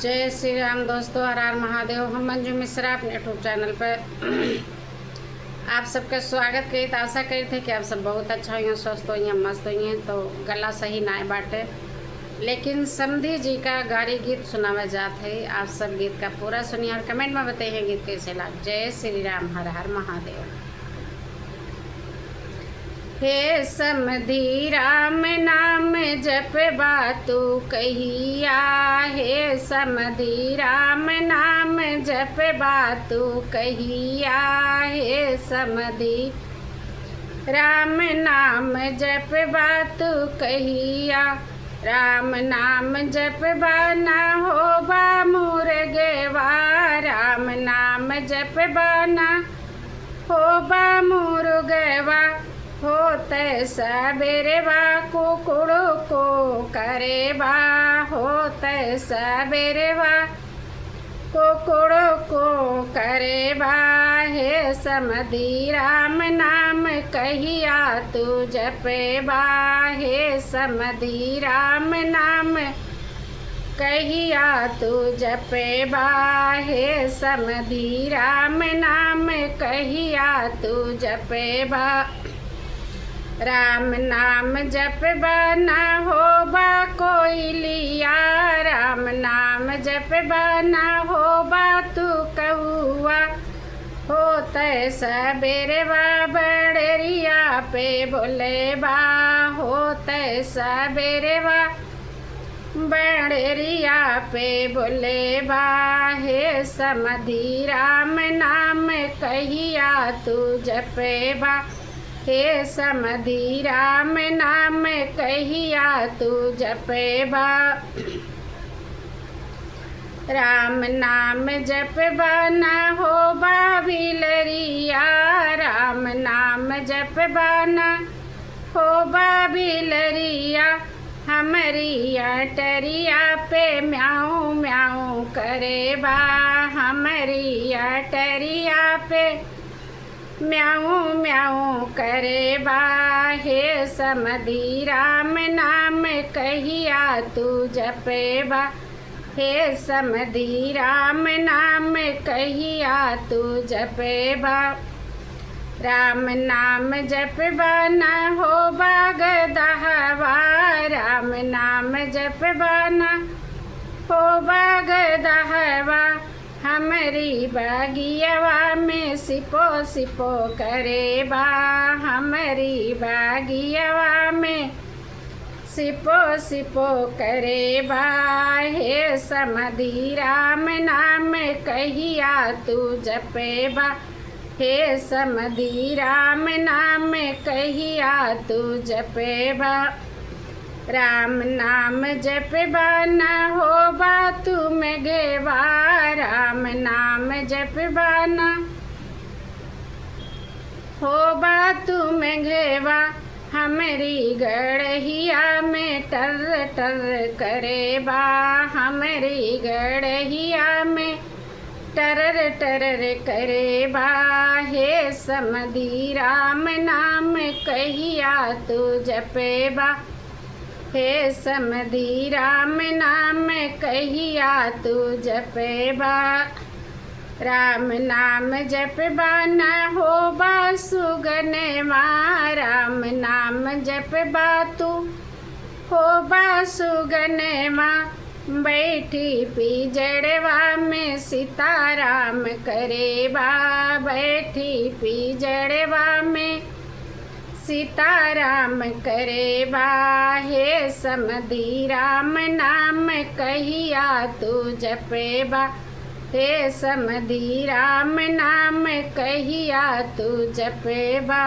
जय श्री राम दोस्तों, हर हर महादेव। हम मंजू मिश्रा अपने यूट्यूब चैनल पर आप सबका स्वागत करी। तो आशा करी थे कि आप सब बहुत अच्छा हुई, स्वस्थ हुई, मस्त हुई। तो गला सही ना बाटे, लेकिन समधी जी का गाड़ी गीत सुनावा जात है। आप सब गीत का पूरा सुनिए और कमेंट में बताइए गीत कैसे लगा। जय श्री राम, हर हर महादेव। हे समधी राम नाम जपबा तू कहिया, हे समधी राम नाम जपबा तू कहिया, हे समधी राम नाम जपबा तू कहिया। राम नाम जपबा न होबा मुर्गवा, राम नाम जपबा न होबा मुर्गवा। होते सबेरवा कुकुड़ो को करेबा, होते सबेरवा कुकुड़ो को करेबा। हे समधी राम नाम कहिया तू जपेबा, हे समधी राम नाम कहिया तू जपेबा, हे समधी राम नाम कहिया तू जपेबा। राम नाम जपबा न होबा कोई लिया, राम नाम जपबा न होबा तू कहुआ। होते सबेरवा बड़रिया पे बोलेबा, होते सबेरवा बड़रिया पे बोलेबा। हे समधी राम नाम कहिया तू जपेबा, हे समधी राम नाम कहिया तू जपेबा। राम नाम जपबा न होबा बिलरिया, राम नाम जपबा न होबा बिलरिया। हमरी अटरिया पे म्याऊं म्याऊं करेबा, हमरी अटरिया पे म्याऊं म्याऊं करेबा। हे समधी राम नाम कहिया तू जपेबा, हे समधी राम नाम कहिया तू जपेबा। राम नाम जपबा न होबा गदहवा, राम नाम जपबा न होबा गदहवा। हमरी बागियवा में सिपो सिपो करेबा, हमरी बागियवा में सिपो सिपो करेबा। हे समधी राम नाम कहिया तू जपेबा, हे समधी राम नाम कहिया तू जपेबा। राम नाम जपबा न होबा तू मेघवा, राम नाम जपबा न होबा तू मेघवा। हमरी गड़हिया में टर टर करेबा, हमरी गड़हिया में टरर टरर करेबा। हे समधी राम नाम कहिया तू जपेबा, हे समधी राम नाम कहिया तू जपेबा। राम नाम जपबा न होबा सुगनवा, राम नाम जपबा तू होबा सुगनवा। बैठी पिजड़वा में सीताराम करेबा, बैठी पिजड़वा में सीताराम करेबा। हे समधी राम नाम कहिया तू जपेबा, हे समधी राम नाम कहिया तू जपेबा।